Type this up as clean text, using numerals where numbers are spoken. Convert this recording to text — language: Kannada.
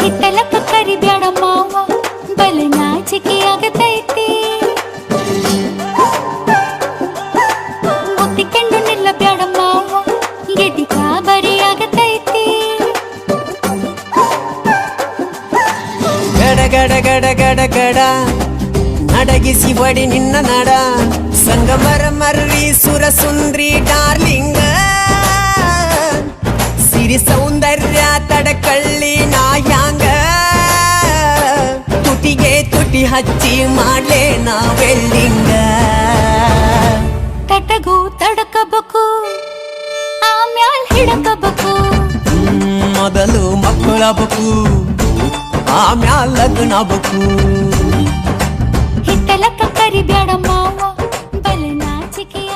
ಹಿತ್ತಲಕ್ಕ ಕರಿಬ್ಯಾಡ ಮಾವ ಬಲ ನಾಚಿಕೆ ಆಗತೈತಿ ಮುತ್ತಿಕೊಂಡು ನಿಲ್ಲಬ್ಯಾಡ ಮಾವ ಗೆದಿ ಕಾಬರಿ ಆಗತೈತಿ ಗಡ ಗಡ ಗಡ ಗಡ ಗಡ ನಡಗಿಸಿ ಬಡಿ ನಿನ್ನ ನಡ ಸಂಗಮರ ಮರ್ರಿ ಸುರ ಸುಂದ್ರಿ ಡಾರ್ಲಿಂಗ ಸಿರಿ ಸೌಂದರ್ಯ ತಡಕಳ್ಳಿ ನಾಯಾಂಗ ತುಟಿಗೆ ತುಟಿ ಹಚ್ಚಿ ಮಾಡ್ಲೆ ನಾ ವೆಲ್ಲಿಂಗ ತಟಗೂ ತಡಕಬೇಕು ಆಮ್ಯಾಲ್ ಹಿಡಕಬೇಕು ಮೊದಲು ಮಕ್ಕಳಬೇಕು ಆಮ್ಯಾಲ್ ಲಗ್ನಬೇಕು ಹಿತ್ತಲಕ್ಕ ಕರಿಬ್ಯಾಡ ಮಾವ ಬಲ ನಾಚಿಕೆಯ